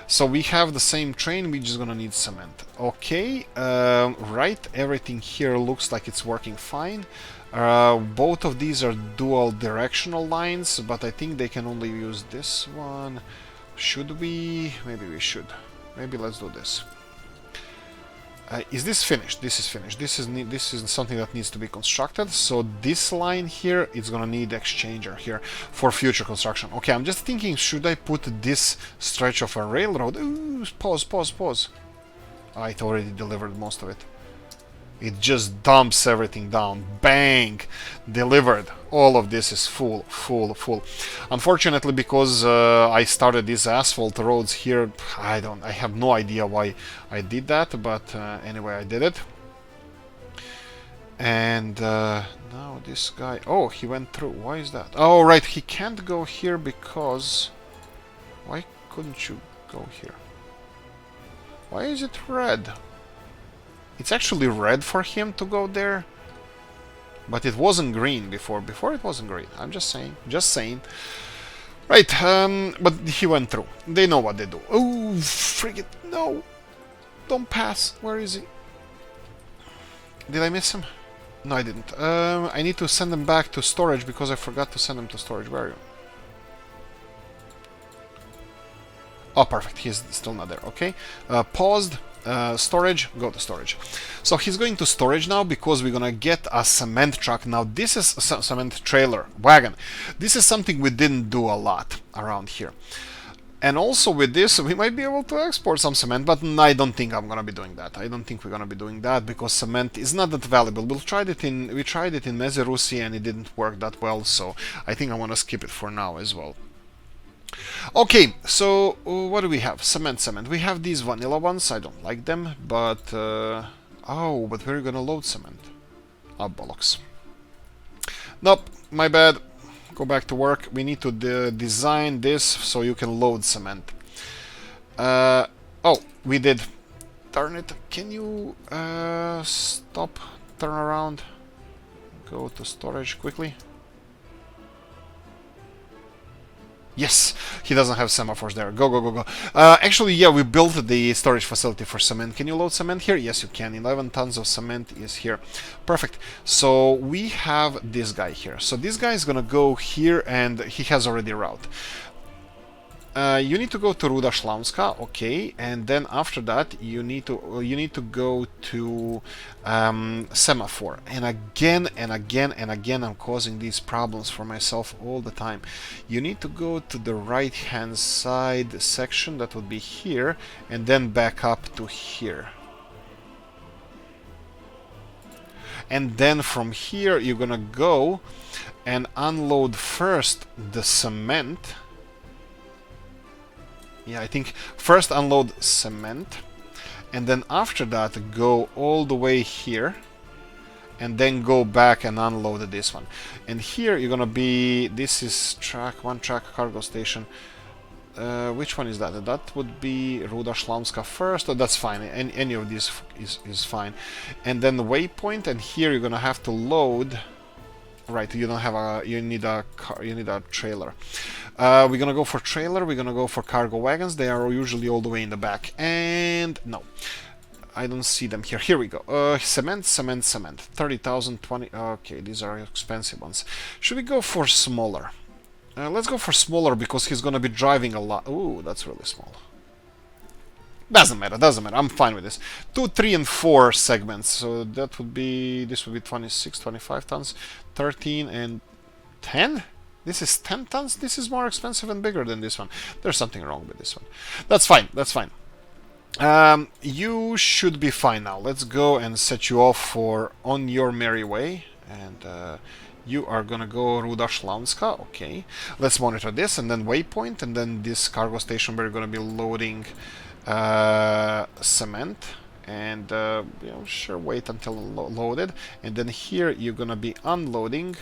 So we have the same train, we're just gonna need cement. Okay, right, everything here looks like it's working fine. Both of these are dual directional lines, but I think they can only use this one. Should we? Maybe we should. Maybe let's do this. Is this finished? This is finished. This is something that needs to be constructed. So this line here, it's gonna need exchanger here for future construction. Okay, I'm just thinking, should I put this stretch of a railroad? Ooh, pause. Oh, it already delivered most of it. It just dumps everything down. Bang! Delivered. All of this is full. Unfortunately, because I started these asphalt roads here, I have no idea why I did that, but anyway, I did it. And now this guy... Oh, he went through. Why is that? Oh, right, he can't go here because... Why couldn't you go here? Why is it red? It's actually red for him to go there, but it wasn't green before. Before it wasn't green. I'm just saying. Right, but he went through. They know what they do. Oh, frig it! No, don't pass. Where is he? Did I miss him? No, I didn't. I need to send him back to storage because I forgot to send him to storage. Where are you? Oh, perfect. He's still not there. Okay. Paused. Storage, go to storage. So he's going to storage now because we're gonna get a cement truck. Now this is a cement trailer, wagon. This is something we didn't do a lot around here. And also with this, we might be able to export some cement, but I don't think I'm gonna be doing that. I don't think we're gonna be doing that because cement is not that valuable. We tried it in Mezerusi and it didn't work that well, so I think I want to skip it for now as well. Okay, so what do we have? Cement. We have these vanilla ones. I don't like them, but oh, but we're gonna load cement. Oh, bollocks. Nope, my bad. Go back to work. We need to design this so you can load cement. Oh, we did. Darn it. Can you stop, turn around, go to storage quickly? Yes, he doesn't have semaphores there. Go. Actually, yeah, we built the storage facility for cement. Can you load cement here? Yes, you can. 11 tons of cement is here. Perfect. So we have this guy here. So this guy is gonna go here and he has already a route. You need to go to Ruda Shlamska, okay, and then after that you need to go to Semaphore, and again and again and again I'm causing these problems for myself all the time. You need to go to the right hand side section, that would be here, and then back up to here. And then from here you're gonna go and unload first the cement. Yeah, I think first unload cement, and then after that go all the way here, and then go back and unload this one. And here you're gonna be, this is one track cargo station. Which one is that? That would be Ruda Shlamska first. Oh, that's fine. Any of these is fine. And then the waypoint, and here you're gonna have to load. Right, you don't have a. You need a car. You need a trailer. We're gonna go for trailer. We're gonna go for cargo wagons. They are usually all the way in the back. And no, I don't see them here. Here we go. Cement. 30,000, 20. Okay, these are expensive ones. Should we go for smaller? Let's go for smaller because he's gonna be driving a lot. Ooh, that's really small. Doesn't matter. I'm fine with this. 2, 3, and 4 segments. So that would be, this would be 26, 25 tons, 13, and 10. This is 10 tons. This is more expensive and bigger than this one. There's something wrong with this one. That's fine. You should be fine now. Let's go and set you off for on your merry way. And you are gonna go Ruda Shlamska. Okay. Let's monitor this, and then waypoint, and then this cargo station where you're gonna be loading cement, and sure, wait until loaded, and then here you're gonna be unloading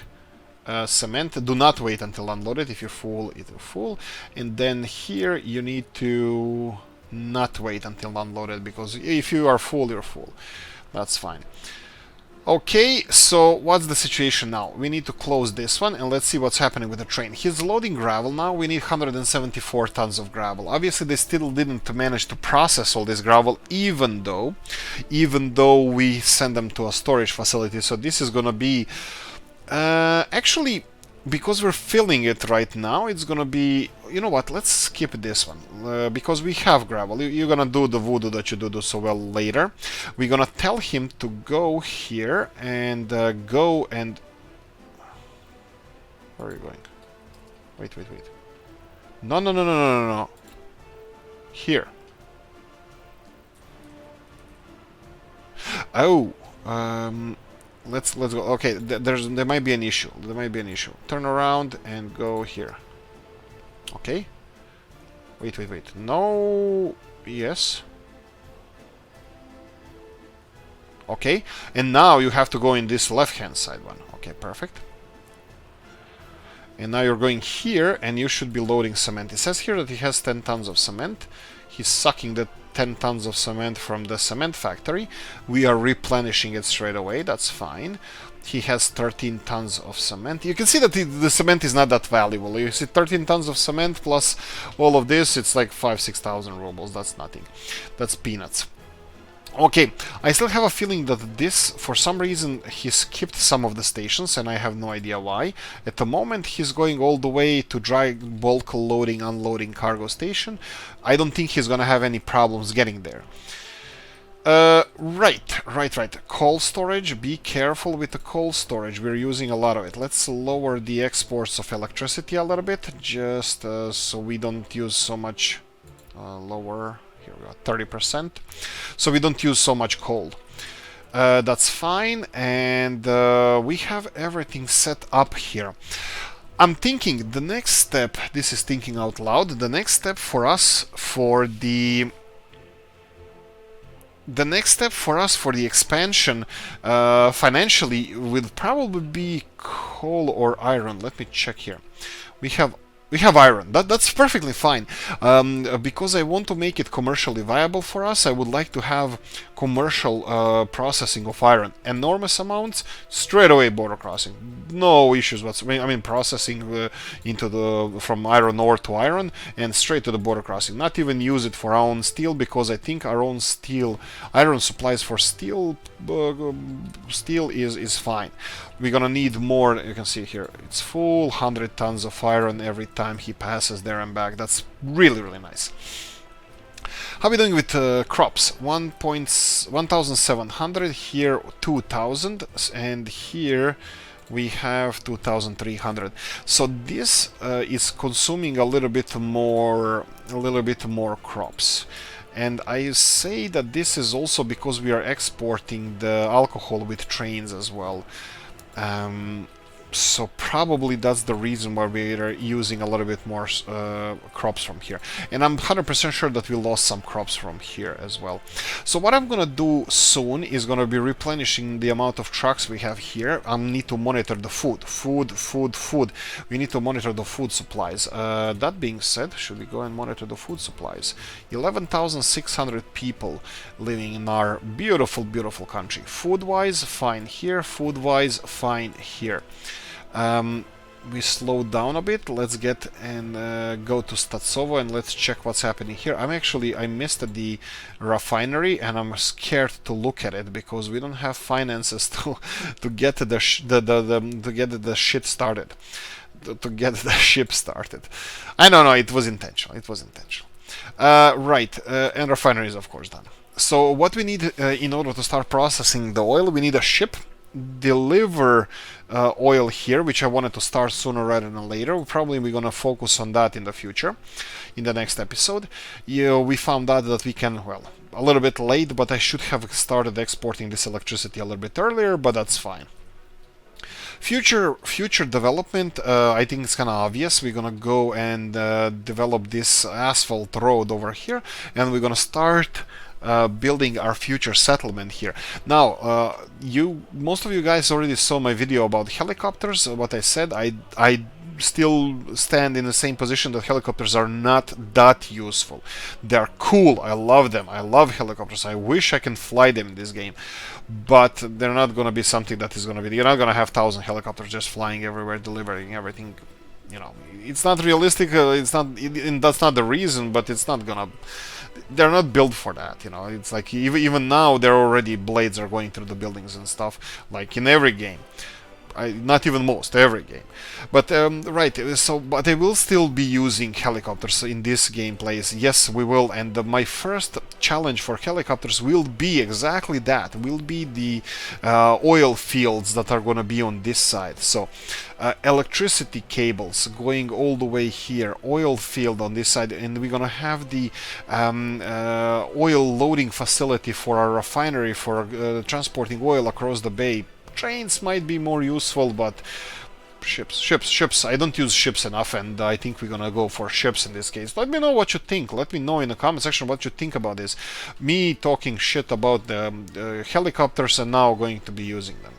cement. Do not wait until unloaded. If you're full, it'll full, and then here you need to not wait until unloaded, because if you are full, you're full. That's fine. Okay, so what's the situation now? We need to close this one, and let's see what's happening with the train. He's loading gravel now. We need 174 tons of gravel. Obviously, they still didn't manage to process all this gravel, even though we send them to a storage facility. So this is gonna be actually, because we're filling it right now, it's gonna be, you know what, let's skip this one, because we have gravel. You're gonna do the voodoo that you do so well later. We're gonna tell him to go here and go and... Where are you going? Wait. No. Here. Oh, let's go. Okay, there might be an issue. Turn around and go here. Okay. Wait. No. Yes. Okay. And now you have to go in this left-hand side one. Okay, perfect. And now you're going here, and you should be loading cement. It says here that he has 10 tons of cement. He's sucking the 10 tons of cement from the cement factory. We are replenishing it straight away. That's fine. He has 13 tons of cement. You can see that the cement is not that valuable. You see 13 tons of cement plus all of this, it's like 5,000-6,000 rubles. That's nothing. That's peanuts. Okay, I still have a feeling that this, for some reason, he skipped some of the stations, and I have no idea why. At the moment, he's going all the way to dry bulk loading, unloading cargo station. I don't think he's gonna have any problems getting there. Right. Coal storage, be careful with the coal storage. We're using a lot of it. Let's lower the exports of electricity a little bit, just so we don't use so much. Lower. Here we go, 30%. So we don't use so much coal. That's fine, and we have everything set up here. I'm thinking the next step, this is thinking out loud, the next step for us for the expansion financially will probably be coal or iron. Let me check here. We have iron. That's perfectly fine. Because I want to make it commercially viable for us, I would like to have commercial processing of iron. Enormous amounts, straight away border crossing. No issues whatsoever. I mean, processing from iron ore to iron and straight to the border crossing. Not even use it for our own steel, because I think our own iron supplies for steel is fine. We're gonna need more. You can see here, it's full 100 tons of iron every time he passes there and back. That's really, really nice. How are we doing with crops? 1,700, here 2,000, and here we have 2,300. So this is consuming a little bit more crops. And I say that this is also because we are exporting the alcohol with trains as well. So probably that's the reason why we're using a little bit more crops from here. And I'm 100% sure that we lost some crops from here as well. So what I'm gonna do soon is gonna be replenishing the amount of trucks we have here. I need to monitor the food. We need to monitor the food supplies. That being said, should we go and monitor the food supplies? 11,600 people living in our beautiful, beautiful country. Food-wise, fine here. Food-wise, fine here. We slow down a bit. Let's get and go to Statsovo and let's check what's happening here. I missed the refinery and I'm scared to look at it because we don't have finances to get the shit started. To get the ship started. I don't know. It was intentional. Right, and refinery is of course done. So what we need in order to start processing the oil, we need a ship. Deliver oil here, which I wanted to start sooner rather than later. Probably we're gonna focus on that in the future, in the next episode. We found out that we can, well, a little bit late, but I should have started exporting this electricity a little bit earlier, but that's fine. Future development, I think it's kind of obvious. We're gonna go and develop this asphalt road over here, and we're gonna start building our future settlement here. Now, most of you guys already saw my video about helicopters. What I said, I still stand in the same position that helicopters are not that useful. They're cool. I love them. I love helicopters. I wish I can fly them in this game, but they're not going to be something that is going to be. You're not going to have 1,000 helicopters just flying everywhere, delivering everything. You know, it's not realistic. It's not. That's not the reason, but it's not gonna. They're not built for that, you know. It's like even now, there already blades are going through the buildings and stuff, like in every game. Not even most, every game. But right, so but I will still be using helicopters in this gameplays. Yes, we will. And my first challenge for helicopters will be exactly that. Will be the oil fields that are going to be on this side. So electricity cables going all the way here, oil field on this side, and we're going to have the oil loading facility for our refinery for transporting oil across the bay. Trains might be more useful, but ships. I don't use ships enough, and I think we're gonna go for ships in this case. Let me know what you think. Let me know in the comment section what you think about this. Me talking shit about the helicopters and now going to be using them.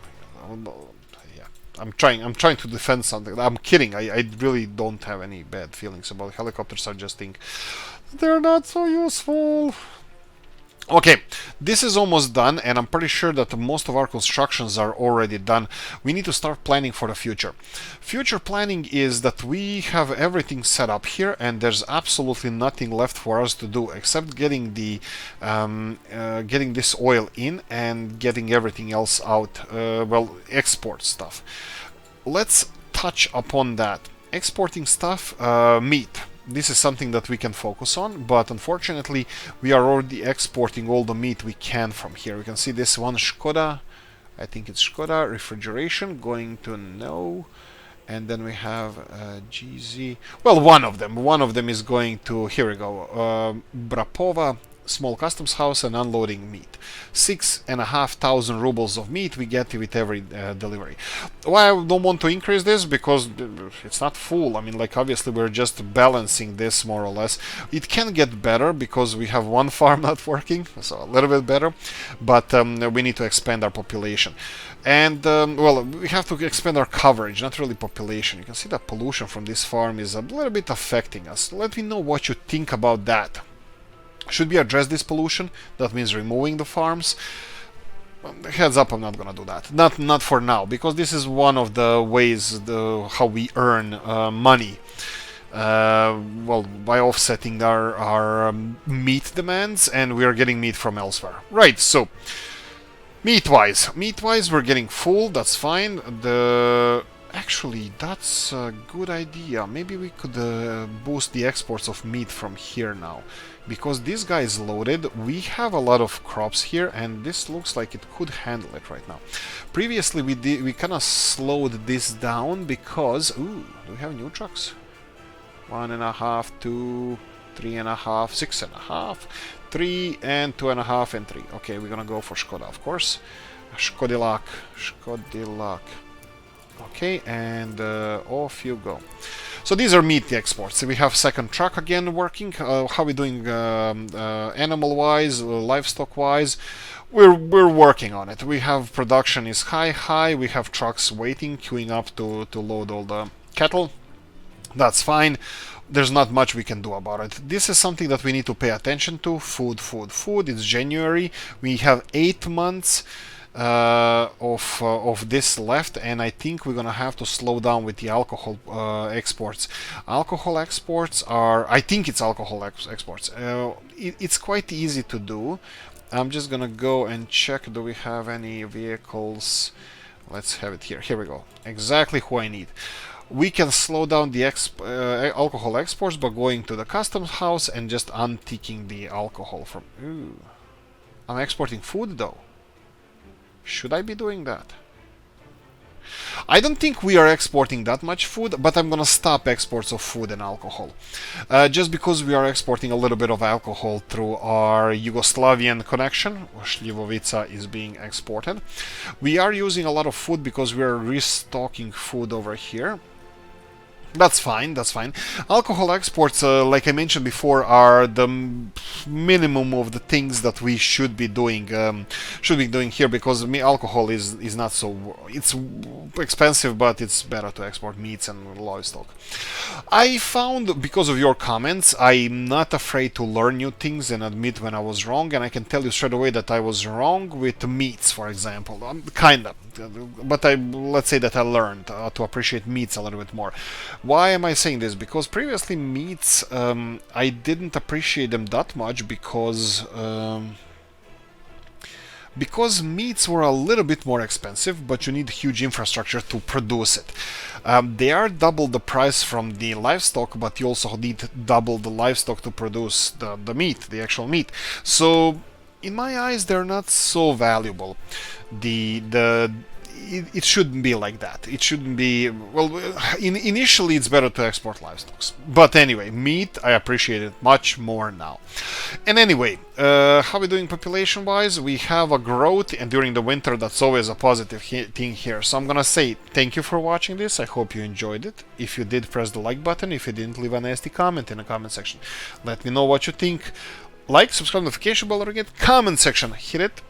Yeah, I'm trying to defend something. I'm kidding. I really don't have any bad feelings about helicopters. I just think they're not so useful. Okay, this is almost done, and I'm pretty sure that most of our constructions are already done. We need to start planning for the future. Future planning is that we have everything set up here, and there's absolutely nothing left for us to do except getting the getting this oil in and getting everything else out. Well, export stuff. Let's touch upon that. Exporting stuff, meat. This is something that we can focus on, but unfortunately we are already exporting all the meat we can from here. We can see this one Škoda, I think it's Škoda refrigeration, going to no, and then we have GZ, well, one of them is going to, here we go, Brapova, small customs house and unloading meat. 6,500 rubles of meat we get with every delivery. Why I don't want to increase this? Because it's not full. I mean, like, obviously we're just balancing this more or less. It can get better because we have one farm not working, so a little bit better, but we need to expand our population. And, well, we have to expand our coverage, not really population. You can see that pollution from this farm is a little bit affecting us. Let me know what you think about that. Should we address this pollution? That means removing the farms. Heads up, I'm not gonna do that. Not for now, because this is one of the ways how we earn money. Well, by offsetting our meat demands, and we are getting meat from elsewhere. Right, so meat-wise, we're getting full. That's fine. Actually, that's a good idea. Maybe we could boost the exports of meat from here now. Because this guy is loaded, we have a lot of crops here, and this looks like it could handle it right now. Previously, we kind of slowed this down because... Ooh, do we have new trucks? 1.5, 2, 3.5, 6.5, 3, and 2.5, and 3. Okay, we're gonna go for Skoda, of course. Škodilak, Škodilak. Okay, and off you go. So these are meat exports. We have second truck again working. How are we doing animal-wise, livestock-wise? We're working on it. We have production is high. We have trucks waiting, queuing up to load all the cattle. That's fine. There's not much we can do about it. This is something that we need to pay attention to. Food. It's January. We have 8 months of this left, and I think we're gonna have to slow down with the alcohol exports. Alcohol exports are... I think it's alcohol exports. It's quite easy to do. I'm just gonna go and check. Do we have any vehicles? Let's have it here. Here we go. Exactly who I need. We can slow down the alcohol exports by going to the customs house and just unticking the alcohol from... Ooh. I'm exporting food though. Should I be doing that? I don't think we are exporting that much food, but I'm gonna stop exports of food and alcohol. Just because we are exporting a little bit of alcohol through our Yugoslavian connection. Šljivovica is being exported. We are using a lot of food because we are restocking food over here. That's fine. Alcohol exports, like I mentioned before, are the minimum of the things that we should be doing here, because alcohol is not so... It's expensive, but it's better to export meats and livestock. I found, because of your comments, I'm not afraid to learn new things and admit when I was wrong, and I can tell you straight away that I was wrong with meats, for example. Kinda. But let's say that I learned to appreciate meats a little bit more. Why am I saying this? Because previously meats, I didn't appreciate them that much because meats were a little bit more expensive, but you need huge infrastructure to produce it. They are double the price from the livestock, but you also need double the livestock to produce the meat, the actual meat. So in my eyes, they're not so valuable. It shouldn't be like that. It shouldn't be... Well, initially it's better to export livestock. But anyway, meat, I appreciate it much more now. And anyway, how are we doing population-wise? We have a growth, and during the winter, that's always a positive thing here. So I'm gonna say thank you for watching this. I hope you enjoyed it. If you did, press the like button. If you didn't, leave a nasty comment in the comment section. Let me know what you think. Like, subscribe, notification bell, or get comment section. Hit it.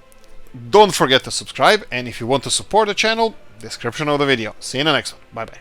Don't forget to subscribe, and if you want to support the channel, description of the video. See you in the next one. Bye bye.